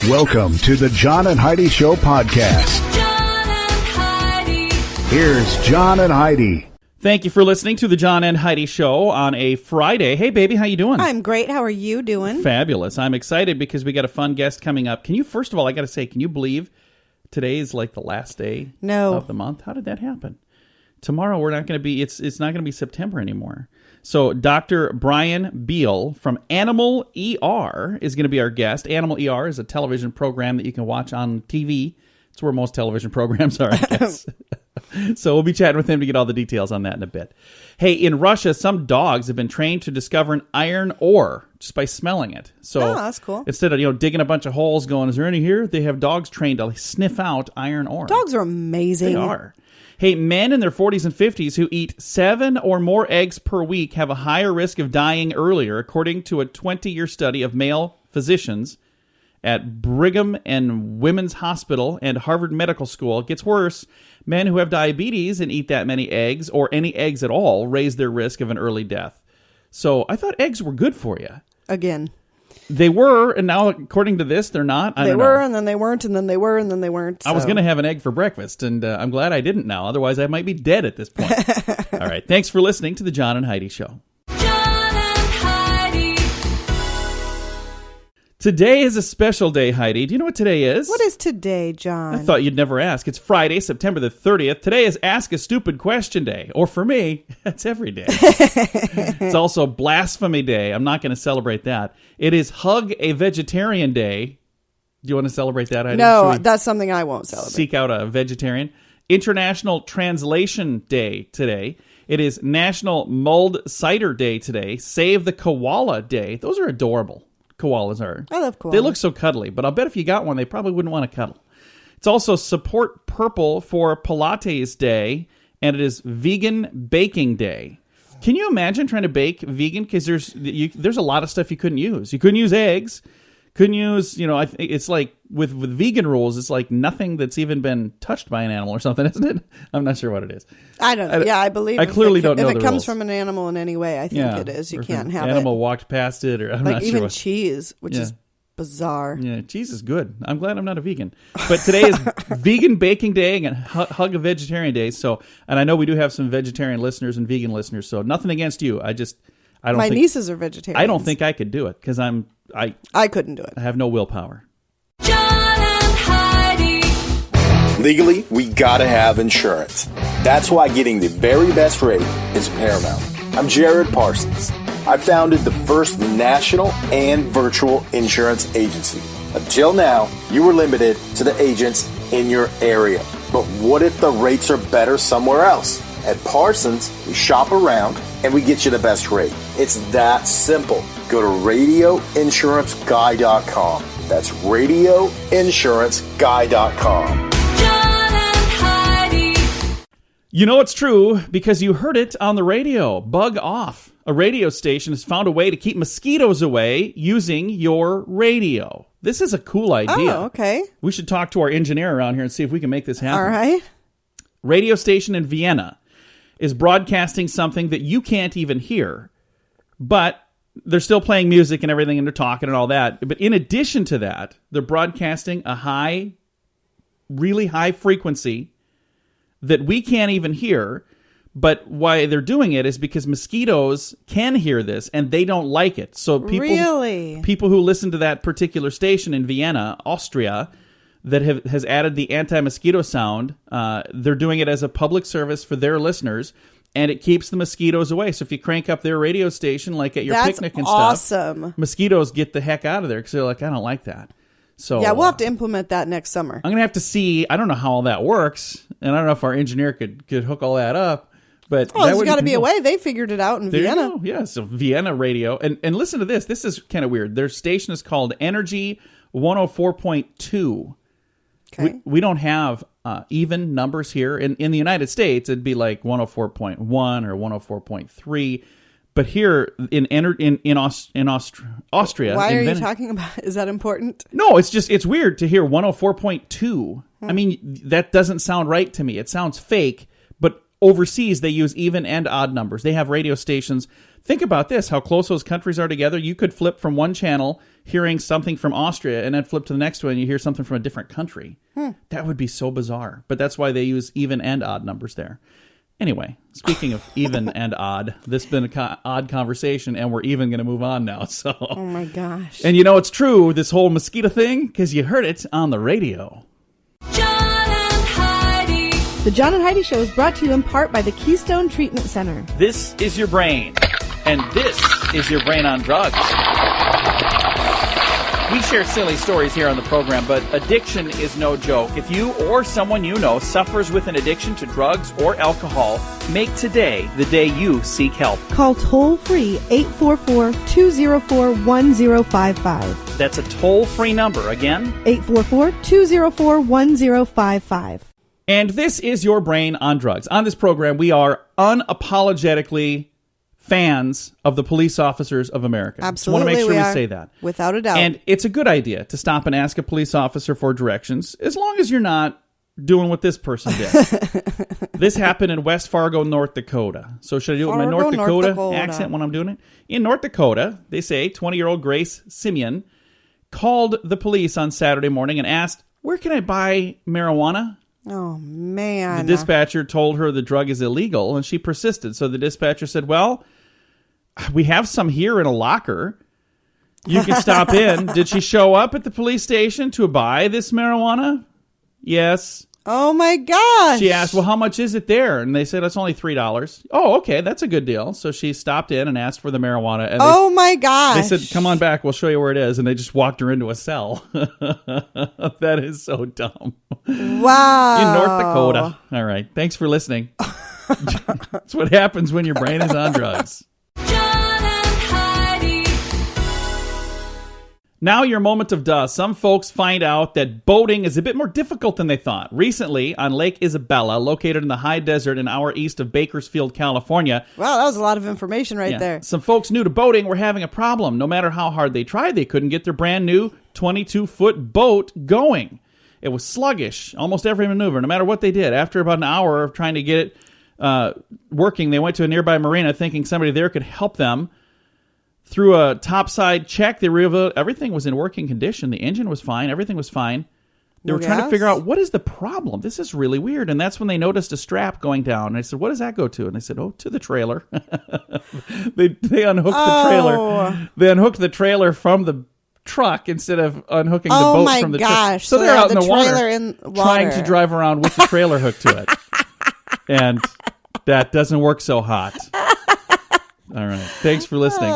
Welcome to the John and Heidi Show podcast. John and Heidi. Here's John and Heidi. Thank you for listening to the John and Heidi Show on a Friday. Hey, baby, how you doing? I'm great. How are you doing? Fabulous. I'm excited because we got a fun guest coming up. Can you, first of all, I got to say, can you believe today is like the last day of the month? How did that happen? Tomorrow we're not going to be, it's not going to be September anymore. So Dr. Brian Beale from AnimalER is going to be our guest. AnimalER is a television program that you can watch on TV. It's where most television programs are, I guess. So we'll be chatting with him to get all the details on that in a bit. Hey, in Russia, some dogs have been trained to discover an iron ore just by smelling it. So that's cool. Instead of digging a bunch of holes going, is there any here? They have dogs trained to sniff out iron ore. Dogs are amazing. They are. Hey, men in their 40s and 50s who eat 7 or more eggs per week have a higher risk of dying earlier, according to a 20-year study of male physicians at Brigham and Women's Hospital and Harvard Medical School. It gets worse. Men who have diabetes and eat that many eggs, or any eggs at all, raise their risk of an early death. So I thought eggs were good for you. Again. They were, and now according to this, they're not. They were, and then they weren't, and then they were, and then they weren't. So. I was going to have an egg for breakfast, and I'm glad I didn't now. Otherwise, I might be dead at this point. All right. Thanks for listening to the John and Heidi Show. John and Heidi. Today is a special day, Heidi. Do you know what today is? What is today, John? I thought you'd never ask. It's Friday, September the 30th. Today is Ask a Stupid Question Day. Or for me, that's every day. It's also Blasphemy Day. I'm not going to celebrate that. It is Hug a Vegetarian Day. Do you want to celebrate that, Heidi? No, that's something I won't celebrate. Seek out a vegetarian. International Translation Day today. It is National Mulled Cider Day today. Save the Koala Day. Those are adorable. Koalas are. I love koalas. They look so cuddly, but I'll bet if you got one, they probably wouldn't want to cuddle. It's also Support Purple for Pilates Day, and it is Vegan Baking Day. Can you imagine trying to bake vegan? Because there's a lot of stuff you couldn't use. You couldn't use eggs. Couldn't use, it's like with vegan rules, it's like nothing that's even been touched by an animal or something, isn't it? I'm not sure what it is. I don't know. Yeah, I believe I clearly don't know the If it comes rules. from an animal in any way, I think it is. You can't have it. Animal walked past it, or I'm like not even sure. cheese, which is bizarre. Yeah, cheese is good. I'm glad I'm not a vegan. But today is Vegan Baking Day and Hug a Vegetarian Day. So, and I know we do have some vegetarian listeners and vegan listeners. So nothing against you. I don't. My nieces are vegetarians. I don't think I could do it because I couldn't do it. I have no willpower. John and Heidi. Legally, we gotta have insurance. That's why getting the very best rate is paramount. I'm Jared Parsons. I founded the first national and virtual insurance agency. Until now, you were limited to the agents in your area. But what if the rates are better somewhere else? At Parsons, we shop around and we get you the best rate. It's that simple. Go to radioinsuranceguy.com. That's radioinsuranceguy.com. John and Heidi. You know it's true because you heard it on the radio. Bug Off. A radio station has found a way to keep mosquitoes away using your radio. This is a cool idea. Oh, okay. We should talk to our engineer around here and see if we can make this happen. All right. Radio station in Vienna is broadcasting something that you can't even hear, but they're still playing music and everything, and they're talking and all that. But in addition to that, they're broadcasting a really high frequency that we can't even hear. But why they're doing it is because mosquitoes can hear this and they don't like it. So people who listen to that particular station in Vienna, Austria, that has added the anti-mosquito sound, they're doing it as a public service for their listeners, and it keeps the mosquitoes away. So if you crank up their radio station, like at your picnic and awesome. Mosquitoes get the heck out of there because they're like, I don't like that. So yeah, we'll have to implement that next summer. I'm going to have to see. I don't know how all that works, and I don't know if our engineer could hook all that up. But there's got to be a way. They figured it out in Vienna. Yeah, so Vienna radio. And listen to this. This is kind of weird. Their station is called Energy 104.2. Okay. We don't have even numbers here. In the United States, it'd be like 104.1 or 104.3. But here in Austria... Why are you talking about... Is that important? No, it's weird to hear 104.2. I mean, that doesn't sound right to me. It sounds fake. But overseas, they use even and odd numbers. They have radio stations. Think about this, how close those countries are together. You could flip from one channel, hearing something from Austria, and then flip to the next one, and you hear something from a different country. That would be so bizarre. But that's why they use even and odd numbers there. Anyway, speaking of even and odd, this has been an odd conversation, and we're even going to move on now. So, Oh, my gosh. and you know it's true, this whole mosquito thing, because you heard it on the radio. John and Heidi. The John and Heidi Show is brought to you in part by the Keystone Treatment Center. This is your brain, and this is your brain on drugs. We share silly stories here on the program, but addiction is no joke. If you or someone you know suffers with an addiction to drugs or alcohol, make today the day you seek help. Call toll-free 844-204-1055. That's a toll-free number. Again, 844-204-1055. and this is your brain on drugs. On this program, we are unapologetically fans of the police officers of America. Absolutely, Just want to make sure we are. say that. Without a doubt. And it's a good idea to stop and ask a police officer for directions, as long as you're not doing what this person did. This happened in West Fargo, North Dakota. So should I do it with my North Dakota accent when I'm doing it? In North Dakota, they say 20-year-old Grace Simeon called the police on Saturday morning and asked, "Where can I buy marijuana?" Oh, man. The dispatcher told her the drug is illegal, and she persisted. So the dispatcher said, "Well, we have some here in a locker. You can stop in." Did she show up at the police station to buy this marijuana? Yes. Oh, my gosh. She asked, "Well, how much is it there?" And they said, "It's only $3. Oh, okay, that's a good deal. So she stopped in and asked for the marijuana. And Oh, my gosh. they said, "Come on back, we'll show you where it is." And they just walked her into a cell. That is so dumb. Wow. In North Dakota. All right. Thanks for listening. That's what happens when your brain is on drugs. John and Heidi. Now your moment of duh. Some folks find out that boating is a bit more difficult than they thought. Recently, on Lake Isabella, located in the high desert an hour east of Bakersfield, California. Wow, that was a lot of information right there. Some folks new to boating were having a problem. No matter how hard they tried, they couldn't get their brand new 22-foot boat going. It was sluggish, almost every maneuver, no matter what they did. After about an hour of trying to get it working, they went to a nearby marina thinking somebody there could help them. Through a topside check, they revealed everything was in working condition. The engine was fine. Everything was fine. They were trying to figure out, what is the problem? This is really weird. And that's when they noticed a strap going down. And I said, "What does that go to?" And they said, "Oh, to the trailer." They unhooked the trailer. They unhooked the trailer from the truck instead of unhooking the boat from the truck. So they're out in the water, trailer in trying water. to drive around with the trailer hooked to it. And that doesn't work so hot. All right. Thanks for listening.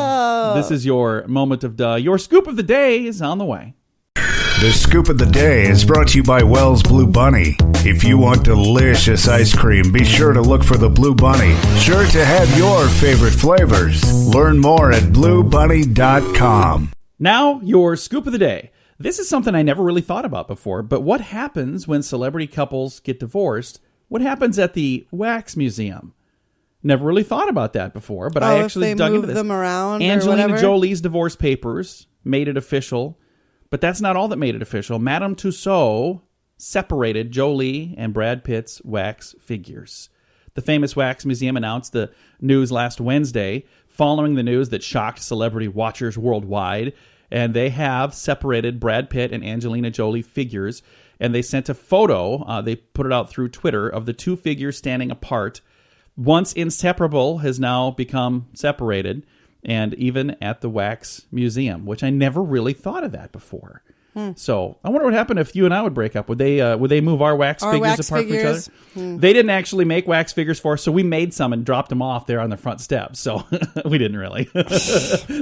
This is your moment of duh. Your scoop of the day is on the way. The Scoop of the Day is brought to you by Wells Blue Bunny. If you want delicious ice cream, be sure to look for the Blue Bunny. Sure to have your favorite flavors. Learn more at bluebunny.com. Now, your scoop of the day. This is something I never really thought about before, but what happens when celebrity couples get divorced? What happens at the Wax Museum? Never really thought about that before, but I actually dug into this. If they move them around Angelina or whatever? Jolie's divorce papers made it official, but that's not all that made it official. Madame Tussauds separated Jolie and Brad Pitt's wax figures. The famous Wax Museum announced the news last Wednesday, following the news that shocked celebrity watchers worldwide, and they have separated Brad Pitt and Angelina Jolie figures, and they sent a photo, they put it out through Twitter, of the two figures standing apart. Once inseparable has now become separated, and even at the Wax Museum, which I never really thought of that before. So I wonder what happened if you and I would break up. Would they move our wax figures apart from each other? They didn't actually make wax figures for us, so we made some and dropped them off there on the front steps. So we didn't really.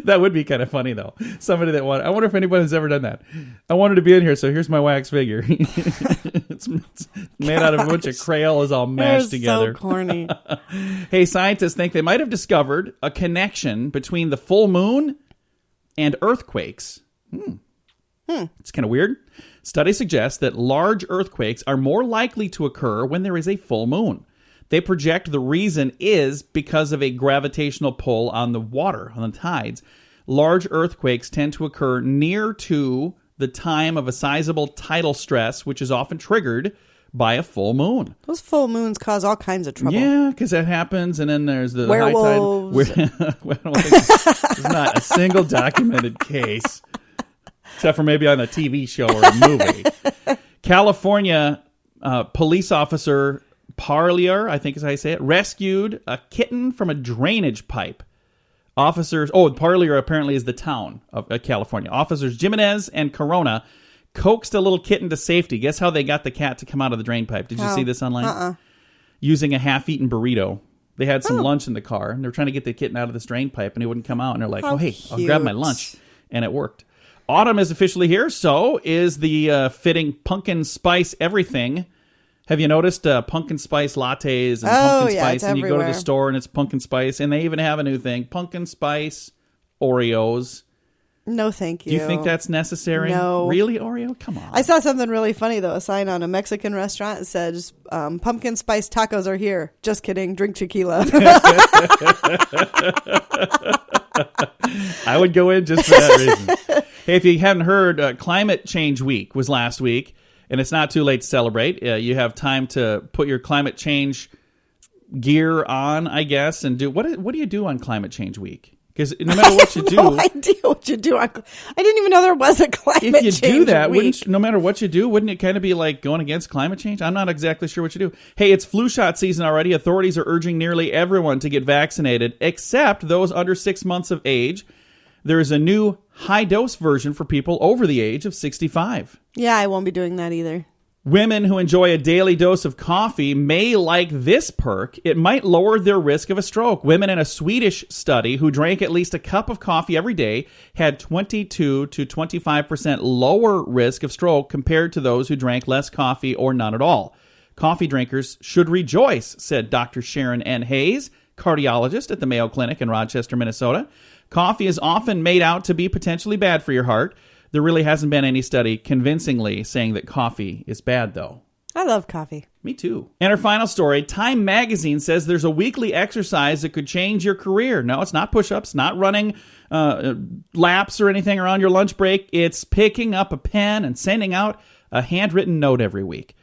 That would be kind of funny, though. Somebody that wanted. I wonder if anybody's ever done that. I wanted to be in here, so here's my wax figure. It's made out of a bunch of Crayolas all mashed together. So corny. Hey, scientists think they might have discovered a connection between the full moon and earthquakes. It's kind of weird. Studies suggest that large earthquakes are more likely to occur when there is a full moon. They project the reason is because of a gravitational pull on the water, on the tides. Large earthquakes tend to occur near to the time of a sizable tidal stress, which is often triggered by a full moon. Those full moons cause all kinds of trouble. Yeah, because that happens, and then there's the Werewolves. high tide. Well, I don't think there's not a single documented case, except for maybe on a TV show or a movie. California police officer Parlier, I think is how you say it, rescued a kitten from a drainage pipe. Parlier apparently is the town of California. Officers Jimenez and Corona coaxed a little kitten to safety. Guess how they got the cat to come out of the drain pipe? Did you see this online? Using a half-eaten burrito. They had some lunch in the car, and they were trying to get the kitten out of this drain pipe, and he wouldn't come out. And they're like, I'll grab my lunch. And it worked. Autumn is officially here, so is the fitting pumpkin spice everything. Have you noticed pumpkin spice lattes and pumpkin spice? And you go to the store, and it's pumpkin spice. And they even have a new thing, pumpkin spice Oreos. No, thank you. Do you think that's necessary? No. Really, Oreo? Come on. I saw something really funny, though. A sign on a Mexican restaurant that says, pumpkin spice tacos are here. Just kidding. Drink tequila. I would go in just for that reason. Hey, if you haven't heard, Climate Change Week was last week, and it's not too late to celebrate. You have time to put your climate change gear on, I guess, and do... What do you do on Climate Change Week? Because no matter what you do... no idea what you do. I didn't even know there was a climate change If you do that, week. no matter what you do, wouldn't it kind of be like going against climate change? I'm not exactly sure what you do. Hey, it's flu shot season already. Authorities are urging nearly everyone to get vaccinated, except those under 6 months of age. There is a new high-dose version for people over the age of 65. Yeah, I won't be doing that either. Women who enjoy a daily dose of coffee may like this perk. It might lower their risk of a stroke. Women in a Swedish study who drank at least a cup of coffee every day had 22 to 25% lower risk of stroke compared to those who drank less coffee or none at all. Coffee drinkers should rejoice, said Dr. Sharon N. Hayes, cardiologist at the Mayo Clinic in Rochester, Minnesota. Coffee is often made out to be potentially bad for your heart. There really hasn't been any study convincingly saying that coffee is bad, though. I love coffee. Me too. And our final story, Time Magazine says there's a weekly exercise that could change your career. No, it's not push-ups, not running laps or anything around your lunch break. It's picking up a pen and sending out a handwritten note every week.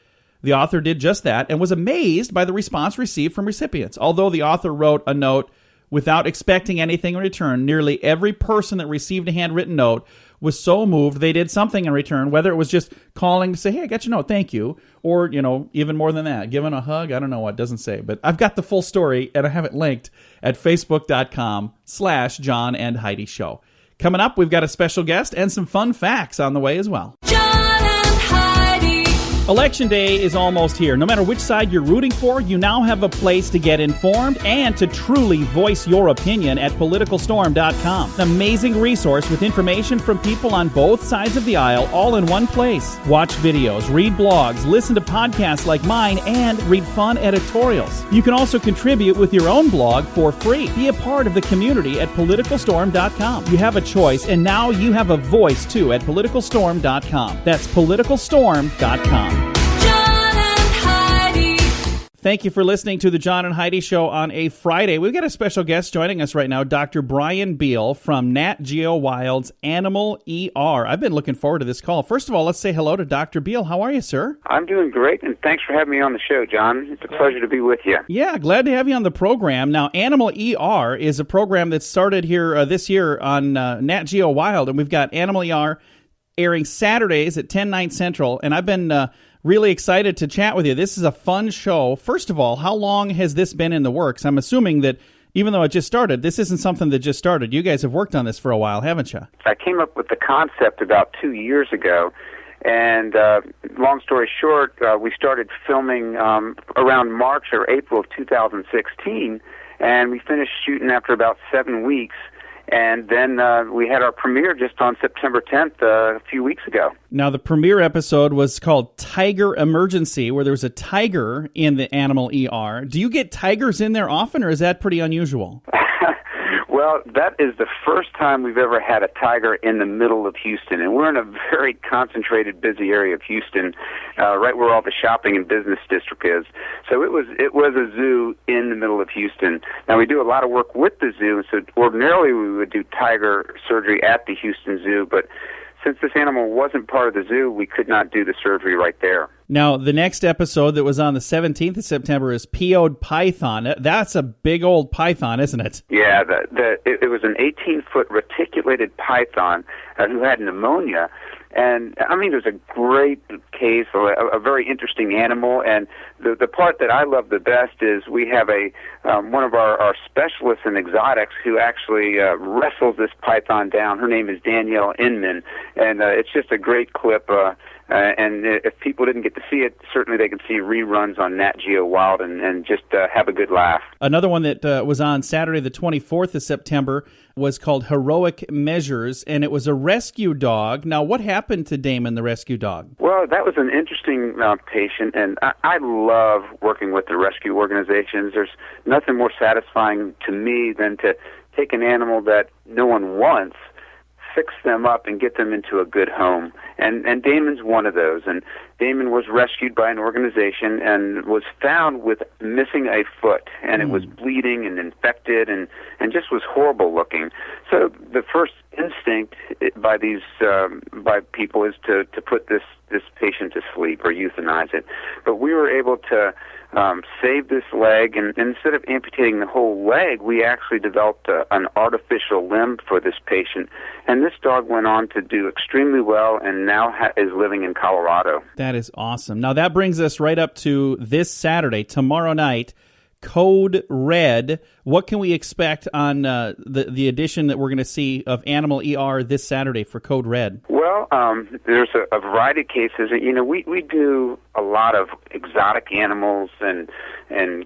The author did just that and was amazed by the response received from recipients. Although the author wrote a note without expecting anything in return, nearly every person that received a handwritten note was so moved they did something in return, whether it was just calling to say, hey, I got your note, thank you, or, even more than that, giving a hug. I don't know what, it doesn't say, but I've got the full story, and I have it linked at facebook.com/John and Heidi Show. Coming up, we've got a special guest and some fun facts on the way as well. John and Heidi. Election day is almost here. No matter which side you're rooting for, you now have a place to get informed and to truly voice your opinion at PoliticalStorm.com. An amazing resource with information from people on both sides of the aisle, all in one place. Watch videos, read blogs, listen to podcasts like mine, and read fun editorials. You can also contribute with your own blog for free. Be a part of the community at PoliticalStorm.com. You have a choice, and now you have a voice, too, at PoliticalStorm.com. That's PoliticalStorm.com. Thank you for listening to the John and Heidi Show on a Friday. We've got a special guest joining us right now, Dr. Brian Beale from Nat Geo Wild's AnimalER. I've been looking forward to this call. First of all, let's say hello to Dr. Beale. How are you, sir? I'm doing great, and thanks for having me on the show, John. It's a pleasure to be with you. Yeah, glad to have you on the program. Now, AnimalER is a program that started here this year on Nat Geo Wild, and we've got AnimalER airing Saturdays at 10, 9 Central, and I've been really excited to chat with you. This is a fun show. First of all, how long has this been in the works? I'm assuming that even though it just started, this isn't something that just started. You guys have worked on this for a while, haven't you? I came up with the concept about 2 years ago, and long story short, we started filming around March or April of 2016, and we finished shooting after about 7 weeks. And then we had our premiere just on September 10th a few weeks ago. Now, the premiere episode was called Tiger Emergency, where there was a tiger in the AnimalER. Do you get tigers in there often, or is that pretty unusual? Well, that is the first time we've ever had a tiger in the middle of Houston, and we're in a very concentrated, busy area of Houston, right where all the shopping and business district is. So it was a zoo in the middle of Houston. Now, we do a lot of work with the zoo, so ordinarily we would do tiger surgery at the Houston Zoo, but since this animal wasn't part of the zoo, we could not do the surgery right there. Now, the next episode that was on the 17th of September is PO'd python. That's a big old python, isn't it? Yeah, it was an 18-foot reticulated python who had pneumonia. And, I mean, it was a great case, a very interesting animal. And the part that I love the best is we have one of our specialists in exotics who actually wrestles this python down. Her name is Danielle Inman. And it's just a great clip. And if people didn't get to see it, certainly they can see reruns on Nat Geo Wild and just have a good laugh. Another one that was on Saturday, the 24th of September, was called Heroic Measures, and it was a rescue dog. Now, what happened to Damon, the rescue dog? Well, that was an interesting patient, and I love working with the rescue organizations. There's nothing more satisfying to me than to take an animal that no one wants, fix them up and get them into a good home. And Damon's one of those. And Damon was rescued by an organization and was found with missing a foot. And it was bleeding and infected and just was horrible looking. So the first instinct by people is to put this patient to sleep or euthanize it. But we were able to save this leg, and instead of amputating the whole leg, we actually developed an artificial limb for this patient. And this dog went on to do extremely well and now is living in Colorado. That is awesome. Now, that brings us right up to this Saturday, tomorrow night, Code Red. What can we expect on the edition that we're going to see of AnimalER this Saturday for Code Red? Well, there's a variety of cases. You know, we do a lot of exotic animals and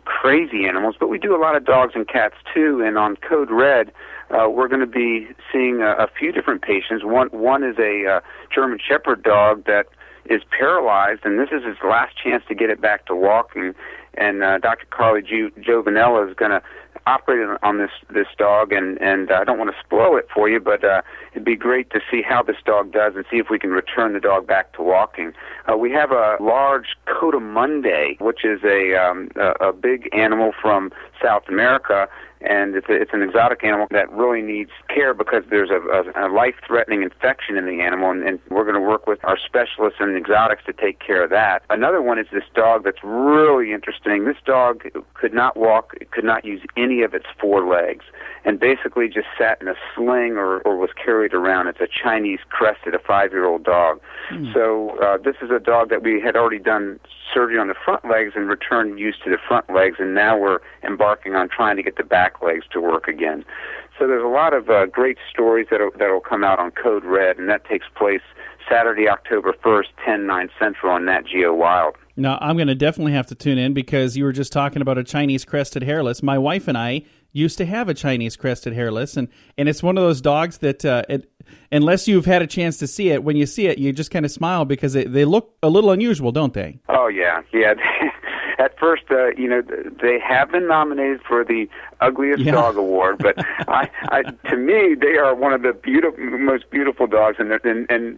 crazy animals, but we do a lot of dogs and cats too. And on Code Red, we're going to be seeing a few different patients. One is a German Shepherd dog that is paralyzed, and this is his last chance to get it back to walking. And Dr. Carly Giovanella is going to operate on this dog, and I don't want to spoil it for you, but it'd be great to see how this dog does and see if we can return the dog back to walking. We have a large Cotamundi, which is a big animal from South America, and it's an exotic animal that really needs care because there's a life-threatening infection in the animal, and we're going to work with our specialists in exotics to take care of that. Another one is this dog that's really interesting. This dog could not walk, could not use any of its four legs, and basically just sat in a sling or was carried around. It's a Chinese crested, a 5-year-old dog. So this is a dog that we had already done surgery on the front legs and returned use to the front legs, and now we're embarking on trying to get the back legs to work again. So there's a lot of great stories that'll come out on Code Red, and that takes place Saturday, October 1st, 10/9 Central on Nat Geo Wild. Now, I'm going to definitely have to tune in because you were just talking about a Chinese crested hairless. My wife and I used to have a Chinese crested hairless, and it's one of those dogs that unless you've had a chance to see it, when you see it, you just kind of smile because they look a little unusual, don't they? Oh, yeah. At first, they have been nominated for the Ugliest Dog Award, but to me, they are one of the most beautiful dogs, and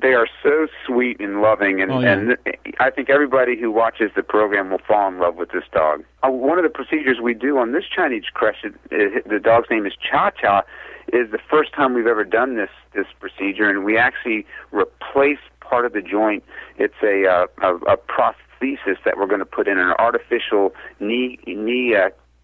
they are so sweet and loving, and I think everybody who watches the program will fall in love with this dog. One of the procedures we do on this Chinese crested, the dog's name is Cha-Cha, is the first time we've ever done this procedure, and we actually replace part of the joint. It's a prosthesis that we're going to put in, an artificial knee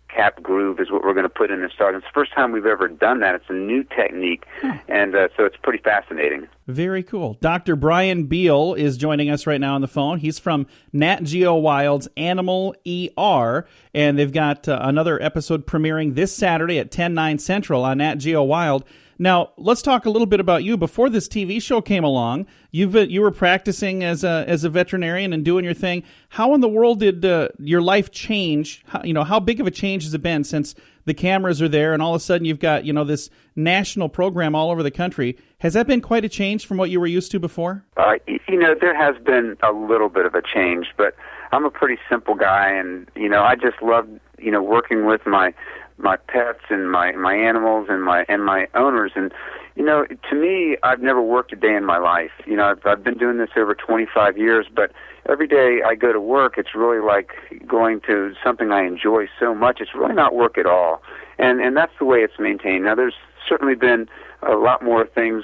cap groove is what we're going to put in this dog. It's the first time we've ever done that. It's a new technique, and so it's pretty fascinating. Very cool. Dr. Brian Beale is joining us right now on the phone. He's from Nat Geo Wild's AnimalER, and they've got another episode premiering this Saturday at 10/9 Central on Nat Geo Wild. Now, let's talk a little bit about you. Before this TV show came along, you were practicing as a veterinarian and doing your thing. How in the world did your life change? How big of a change has it been since the cameras are there and all of a sudden you've got this national program all over the country? Has that been quite a change from what you were used to before? There has been a little bit of a change, but I'm a pretty simple guy, and I just love working with my pets and my animals and my owners, and to me, I've never worked a day in my life. I've been doing this over 25 years, but every day I go to work, it's really like going to something I enjoy so much. It's really not work at all, and that's the way it's maintained. Now, there's certainly been a lot more things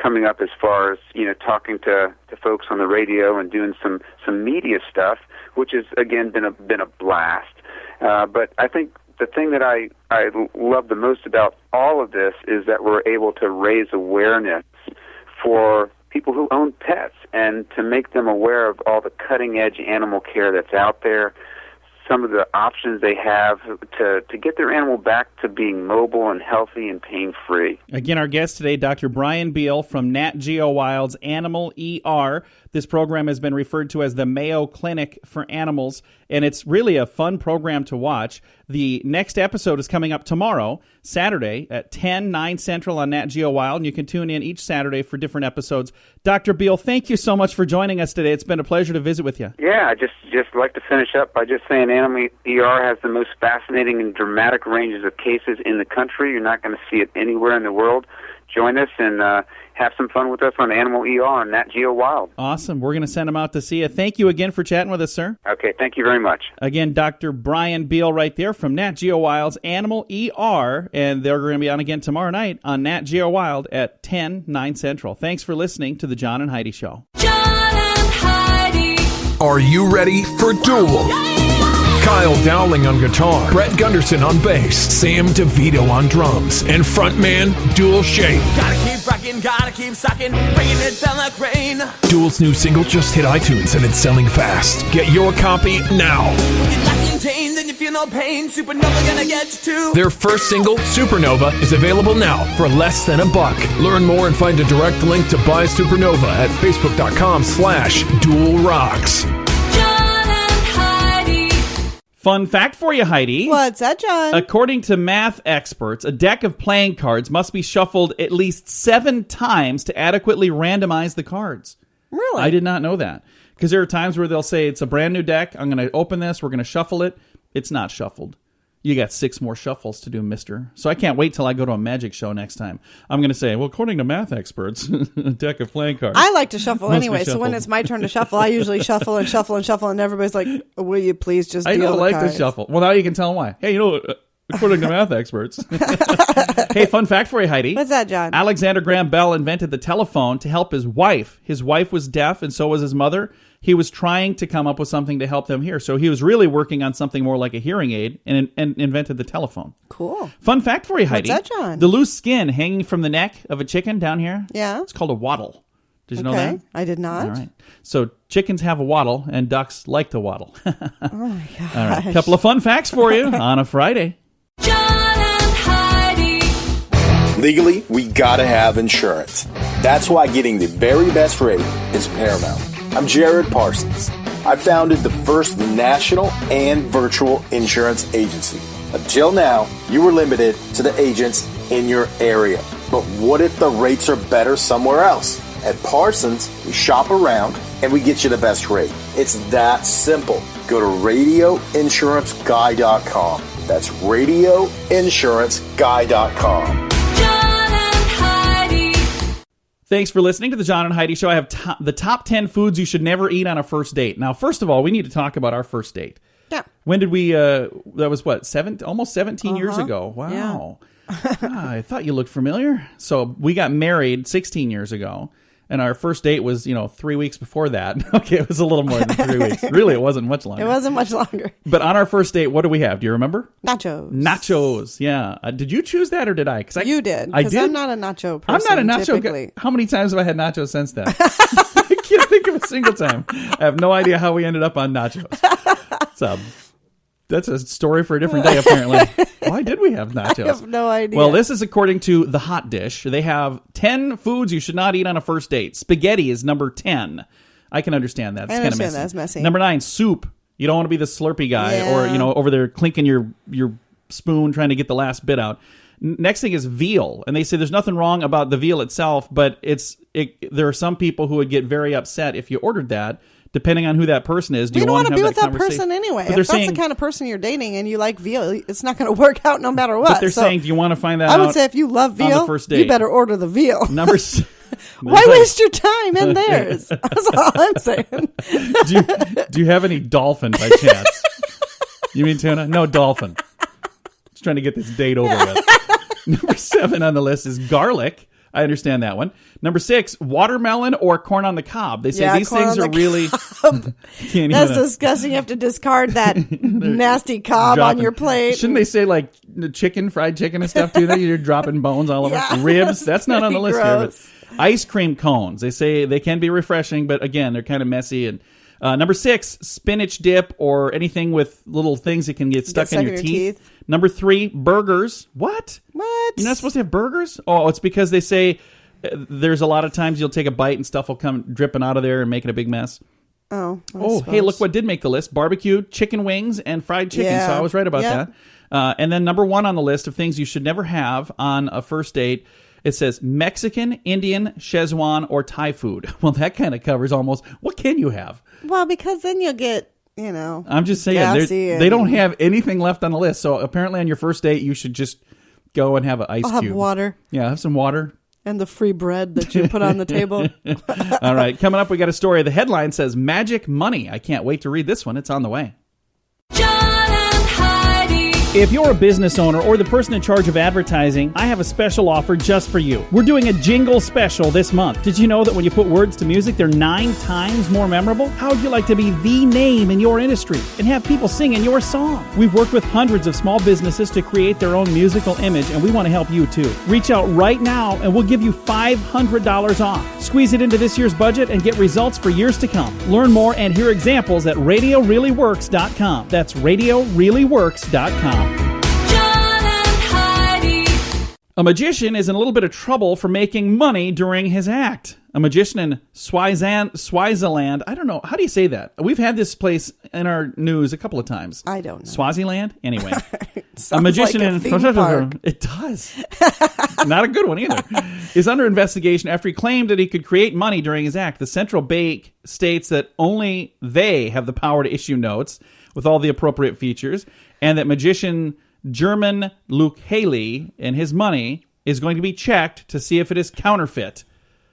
coming up as far as, talking to folks on the radio and doing some media stuff, which has, again, been a blast. But I think the thing that I love the most about all of this is that we're able to raise awareness for people who own pets and to make them aware of all the cutting-edge animal care that's out there, some of the options they have to get their animal back to being mobile and healthy and pain-free. Again, our guest today, Dr. Brian Beale from Nat Geo Wild's AnimalER. This program has been referred to as the Mayo Clinic for Animals, and it's really a fun program to watch. The next episode is coming up tomorrow, Saturday, at 10, 9 Central on Nat Geo Wild, and you can tune in each Saturday for different episodes. Dr. Beale, thank you so much for joining us today. It's been a pleasure to visit with you. Yeah, I just like to finish up by just saying AnimalER has the most fascinating and dramatic ranges of cases in the country. You're not going to see it anywhere in the world. Join us and have some fun with us on AnimalER on Nat Geo Wild. Awesome. We're going to send them out to see you. Thank you again for chatting with us, sir. Okay, thank you very much. Again, Dr. Brian Beale right there from Nat Geo Wild's AnimalER, and they're going to be on again tomorrow night on Nat Geo Wild at 10, 9 Central. Thanks for listening to The John and Heidi Show. John and Heidi. Are you ready for Duel? Kyle Dowling on guitar, Brett Gunderson on bass, Sam DeVito on drums, and frontman Duel Shape. Gotta keep rocking, gotta keep sucking, bringing it down like rain. Duel's new single just hit iTunes and it's selling fast. Get your copy now. You're lacking chains and you feel no pain. Supernova gonna get you too. Their first single, Supernova, is available now for less than $1. Learn more and find a direct link to buy Supernova at facebook.com/DuelRocks. Fun fact for you, Heidi. What's that, John? According to math experts, a deck of playing cards must be shuffled at least 7 times to adequately randomize the cards. Really? I did not know that. Because there are times where they'll say, it's a brand new deck, I'm going to open this, we're going to shuffle it. It's not shuffled. You got 6 more shuffles to do, mister. So I can't wait till I go to a magic show next time. I'm going to say, well, according to math experts, a deck of playing cards. I like to shuffle must be anyway, so when shuffled. it's my turn to shuffle, I usually shuffle and shuffle and shuffle, and everybody's like, will you please just deal I don't the like cards? to shuffle. Well, now you can tell them why. Hey, according to math experts. Hey, fun fact for you, Heidi. What's that, John? Alexander Graham Bell invented the telephone to help his wife. His wife was deaf, and so was his mother. He was trying to come up with something to help them hear. So he was really working on something more like a hearing aid and invented the telephone. Cool. Fun fact for you, Heidi. What's that, John? The loose skin hanging from the neck of a chicken down here. Yeah. It's called a wattle. Did you know Okay. that? I did not. All right. So chickens have a wattle, and ducks like to waddle. Oh, my gosh. All right. Couple of fun facts for you on a Friday. John and Heidi. Legally, we gotta have insurance. That's why getting the very best rate is paramount. I'm Jared Parsons. I founded the first national and virtual insurance agency. Until now, you were limited to the agents in your area. But what if the rates are better somewhere else? At Parsons, we shop around and we get you the best rate. It's that simple. Go to radioinsuranceguy.com. That's radioinsuranceguy.com. Thanks for listening to the John and Heidi Show. I have the top 10 foods you should never eat on a first date. Now, first of all, we need to talk about our first date. Yeah. When did we, that was what, almost 17 years ago. Wow. Yeah. I thought you looked familiar. So we got married 16 years ago. And our first date was, 3 weeks before that. Okay, it was a little more than 3 weeks. Really, it wasn't much longer. It wasn't much longer. But on our first date, what do we have? Do you remember? Nachos. Nachos, yeah. Did you choose that or did I? You did. I Because did? I'm not a nacho person. I'm not a nacho typically. guy. How many times have I had nachos since then? I can't think of a single time. I have no idea how we ended up on nachos. That's a story for a different day, apparently. Why did we have nachos? I have no idea. Well, this is according to The Hot Dish. They have 10 foods you should not eat on a first date. Spaghetti is number 10. I can understand that. It's kind of messy. That's messy. Number 9, soup. You don't want to be the slurpy guy or, over there clinking your spoon trying to get the last bit out. Next thing is veal. And they say there's nothing wrong about the veal itself, but there are some people who would get very upset if you ordered that. Depending on who that person is, you don't want to be with that conversation? person anyway. But If that's the kind of person you're dating and you like veal, it's not going to work out no matter what. But they're saying, do you want to find that out? I would say if you love on the veal, first date? you better order the veal. Why Why waste your time in theirs? That's all I'm saying. do you have any dolphin by chance? You mean tuna? No, dolphin. Just trying to get this date over with. Number 7 on the list is garlic. I understand that one. Number 6, watermelon or corn on the cob. They say these corn things on are the really... Can't That's even, disgusting. You have to discard that nasty cob on your plate. Shouldn't they say like chicken, fried chicken and stuff too? That you're dropping bones all over. Yeah. Ribs. That's not on the list here. Gross. But ice cream cones. They say they can be refreshing, but again, they're kind of messy. And number 6, spinach dip or anything with little things that can get stuck in your teeth. Number 3, burgers. What? You're not supposed to have burgers? Oh, it's because they say there's a lot of times you'll take a bite and stuff will come dripping out of there and making a big mess. Oh, hey, look what did make the list. Barbecue, chicken wings, and fried chicken. So I was right about that. And then number 1 on the list of things you should never have on a first date, it says Mexican, Indian, Szechuan, or Thai food. Well, that kind of covers almost. What can you have? Well, because then you'll get, I'm just saying, they don't have anything left on the list. So apparently on your first date, you should just go and have an ice cube. I'll have water. Yeah, have some water. And the free bread that you put on the table. All right, coming up, we got a story. The headline says Magic Money. I can't wait to read this one. It's on the way. John and Heidi. If you're a business owner or the person in charge of advertising, I have a special offer just for you. We're doing a jingle special this month. Did you know that when you put words to music, they're 9 times more memorable? How would you like to be the name in your industry and have people singing your song? We've worked with hundreds of small businesses to create their own musical image, and we want to help you too. Reach out right now and we'll give you $500 off. Squeeze it into this year's budget and get results for years to come. Learn more and hear examples at RadioReallyWorks.com. That's RadioReallyWorks.com. A magician is in a little bit of trouble for making money during his act. A magician in Swaziland. I don't know. How do you say that? We've had this place in our news a couple of times. I don't know. Swaziland? Anyway. A magician like in theme park. It does. Not a good one either. Is under investigation after he claimed that he could create money during his act. The central bank states that only they have the power to issue notes with all the appropriate features, and that magician German Luke Haley and his money is going to be checked to see if it is counterfeit.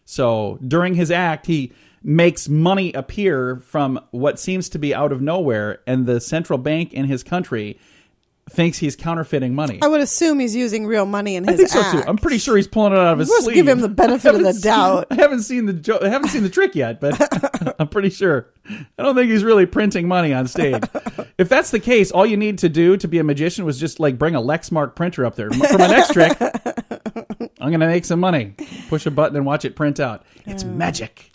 So during his act, he makes money appear from what seems to be out of nowhere, and the central bank in his country thinks he's counterfeiting money. I would assume he's using real money in his I think act. so too. I'm pretty sure he's pulling it out of his sleeve. Let's give him the benefit of the doubt. I haven't seen the trick yet, but I'm pretty sure. I don't think he's really printing money on stage. If that's the case, all you need to do to be a magician was just like bring a Lexmark printer up there. For my next trick, I'm going to make some money. Push a button and watch it print out. It's magic.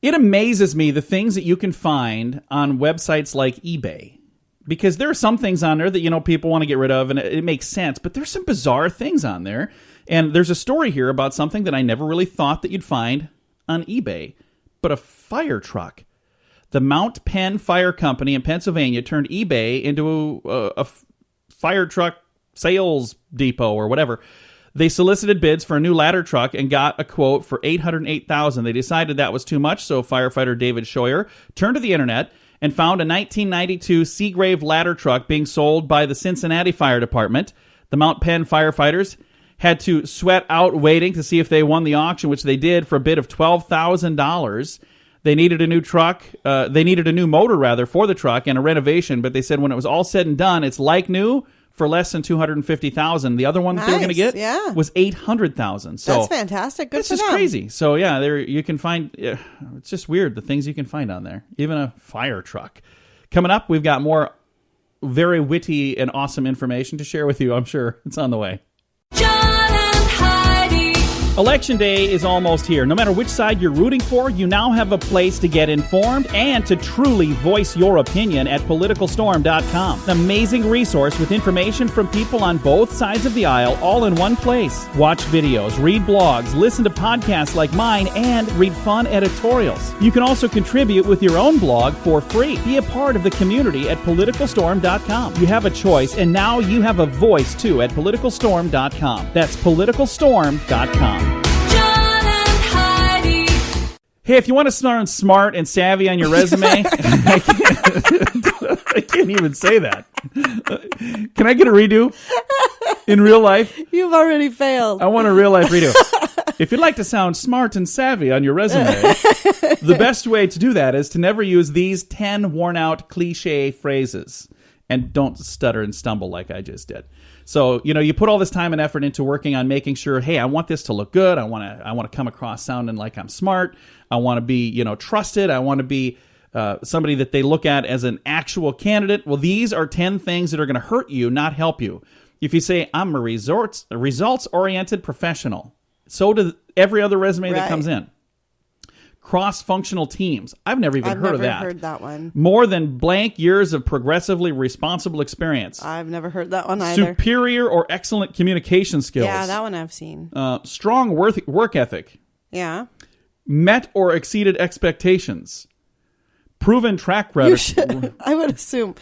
It amazes me the things that you can find on websites like eBay. Because there are some things on there that, people want to get rid of, and it makes sense. But there's some bizarre things on there. And there's a story here about something that I never really thought that you'd find on eBay. But a fire truck. The Mount Penn Fire Company in Pennsylvania turned eBay into a fire truck sales depot or whatever. They solicited bids for a new ladder truck and got a quote for $808,000. They decided that was too much, so firefighter David Scheuer turned to the internet and found a 1992 Seagrave ladder truck being sold by the Cincinnati Fire Department. The Mount Penn firefighters had to sweat out waiting to see if they won the auction, which they did for a bid of $12,000. They needed a new truck. They needed a new motor, rather, for the truck and a renovation. But they said when it was all said and done, it's like new for less than $250,000. The other one that they were going to get was $800,000. So that's fantastic. Good for them. That's just crazy. So yeah, there you can find. It's just weird the things you can find on there. Even a fire truck. Coming up, we've got more very witty and awesome information to share with you. I'm sure it's on the way. Election day is almost here. No matter which side you're rooting for, you now have a place to get informed and to truly voice your opinion at PoliticalStorm.com. An amazing resource with information from people on both sides of the aisle, all in one place. Watch videos, read blogs, listen to podcasts like mine, and read fun editorials. You can also contribute with your own blog for free. Be a part of the community at PoliticalStorm.com. You have a choice, and now you have a voice, too, at PoliticalStorm.com. That's PoliticalStorm.com. Hey, if you want to sound smart and savvy on your resume, I can't even say that. Can I get a redo in real life? You've already failed. I want a real life redo. If you'd like to sound smart and savvy on your resume, the best way to do that is to never use these 10 worn out cliche phrases. and don't stutter and stumble like I just did. So, you put all this time and effort into working on making sure, hey, I want this to look good. I want to come across sounding like I'm smart. I want to be, trusted. I want to be somebody that they look at as an actual candidate. Well, these are 10 things that are going to hurt you, not help you. If you say, I'm a results-oriented professional, so does every other resume that comes in. Cross-functional teams. I've never heard of that. I've never heard that one. More than blank years of progressively responsible experience. I've never heard that one either. Superior or excellent communication skills. Yeah, that one I've seen. Strong work ethic. Yeah. Met or exceeded expectations. Proven track record. I would assume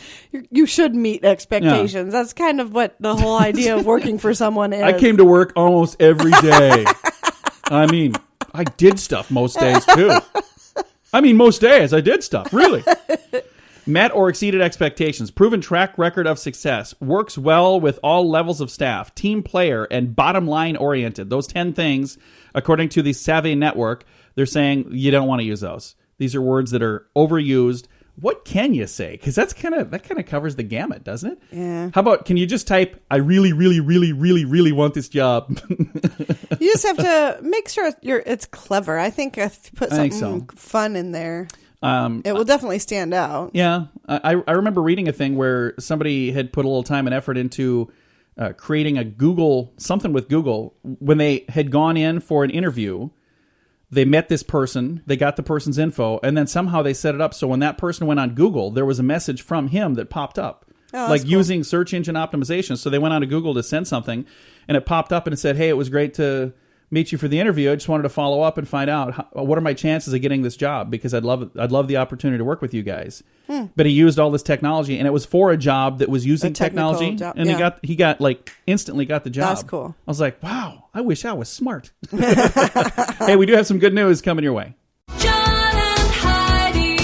you should meet expectations. Yeah. That's kind of what the whole idea of working for someone is. I came to work almost every day. I mean, I did stuff most days, too. Most days I did stuff, really. Met or exceeded expectations. Proven track record of success. Works well with all levels of staff. Team player and bottom line oriented. Those 10 things, according to the Savvy Network, they're saying you don't want to use those. These are words that are overused. What can you say? Because that kind of covers the gamut, doesn't it? Yeah. How about, can you just type, I really, really, really, really, really want this job? You just have to make sure it's clever. I think if you put something fun in there, it will definitely stand out. Yeah. I remember reading a thing where somebody had put a little time and effort into creating something with Google. When they had gone in for an interview, they met this person, they got the person's info, and then somehow they set it up so when that person went on Google, there was a message from him that popped up. Oh, like cool. Using search engine optimization. So they went on to Google to send something, and it popped up and it said, hey, it was great to meet you for the interview. I just wanted to follow up and find out what are my chances of getting this job, because I'd love the opportunity to work with you guys. But he used all this technology, and it was for a job that was using technology, and he got like instantly got the job. That's cool. I was like, wow, I wish I was smart. Hey, we do have some good news coming your way. John and Heidi.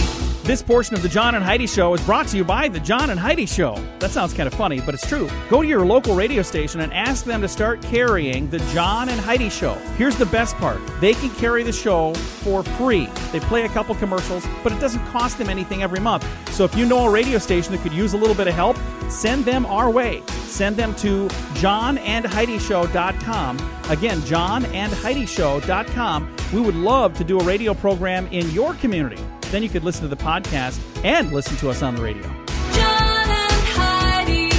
This portion of the John and Heidi Show is brought to you by the John and Heidi Show. That sounds kind of funny, but it's true. Go to your local radio station and ask them to start carrying the John and Heidi Show. Here's the best part. They can carry the show for free. They play a couple commercials, but it doesn't cost them anything every month. So if you know a radio station that could use a little bit of help, send them our way. Send them to johnandheidishow.com. Again, johnandheidishow.com. We would love to do a radio program in your community. Then you could listen to the podcast and listen to us on the radio. John and Heidi.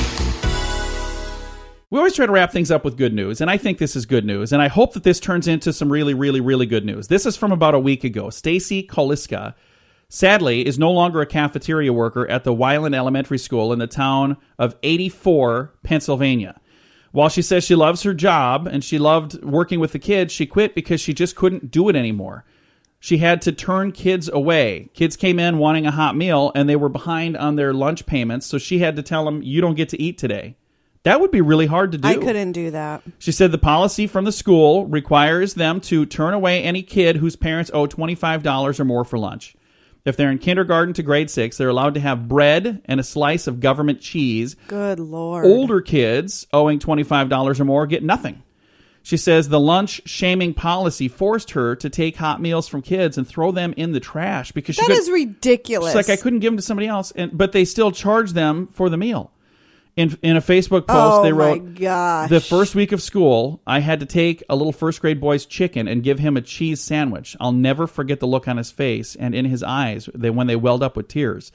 We always try to wrap things up with good news, and I think this is good news, and I hope that this turns into some really, really, really good news. This is from about a week ago. Stacy Koliska, sadly, is no longer a cafeteria worker at the Wyland Elementary School in the town of 84, Pennsylvania. While she says she loves her job and she loved working with the kids, she quit because she just couldn't do it anymore. She had to turn kids away. Kids came in wanting a hot meal, and they were behind on their lunch payments, so she had to tell them, you don't get to eat today. That would be really hard to do. I couldn't do that. She said the policy from the school requires them to turn away any kid whose parents owe $25 or more for lunch. If they're in kindergarten to grade 6, they're allowed to have bread and a slice of government cheese. Good Lord. Older kids owing $25 or more get nothing. She says the lunch shaming policy forced her to take hot meals from kids and throw them in the trash because that is ridiculous. She's like, I couldn't give them to somebody else, but they still charge them for the meal. In a Facebook post, they wrote, my gosh. The first week of school, I had to take a little first grade boy's chicken and give him a cheese sandwich. I'll never forget the look on his face and in his eyes when they welled up with tears.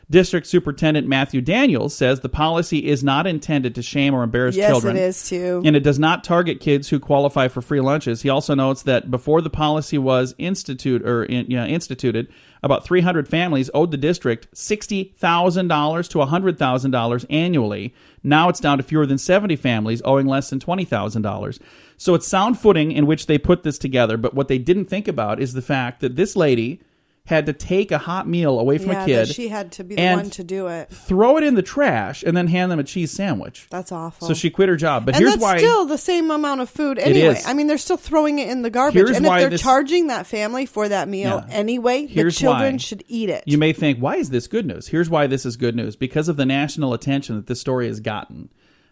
District Superintendent Matthew Daniels says the policy is not intended to shame or embarrass children. Yes, it is too. And it does not target kids who qualify for free lunches. He also notes that before the policy was instituted, about 300 families owed the district $60,000 to $100,000 annually. Now it's down to fewer than 70 families owing less than $20,000. So it's sound footing in which they put this together. But what they didn't think about is the fact that this lady had to take a hot meal away from a kid. That she had to be the one to do it. Throw it in the trash and then hand them a cheese sandwich. That's awful. So she quit her job. But and here's that's why still the same amount of food anyway. is. I mean, they're still throwing it in the garbage. Here's and if why they're this- charging that family for that meal anyway, the children should eat it. You may think, why is this good news? Here's why this is good news. Because of the national attention that this story has gotten.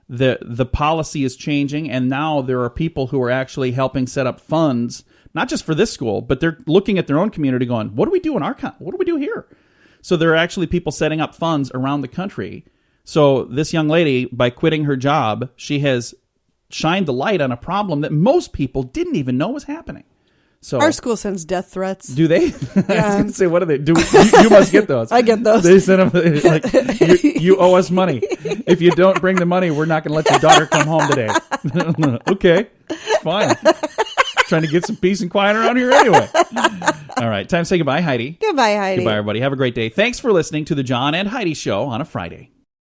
The policy is changing, and now there are people who are actually helping set up funds, not just for this school, but they're looking at their own community going, what do we do in what do we do here? So there are actually people setting up funds around the country So this young lady, by quitting her job, she has shined the light on a problem that most people didn't even know was happening. So our school sends death threats. Do they? Yeah. I was going to say, what do they do? You must get those. I get those. They send them like, you owe us money. If you don't bring the money, we're not going to let your daughter come home today. Okay, fine. Trying to get some peace and quiet around here anyway. All right, time to say goodbye, Heidi. Goodbye, Heidi. Goodbye, everybody. Have a great day. Thanks for listening to the John and Heidi Show on a Friday.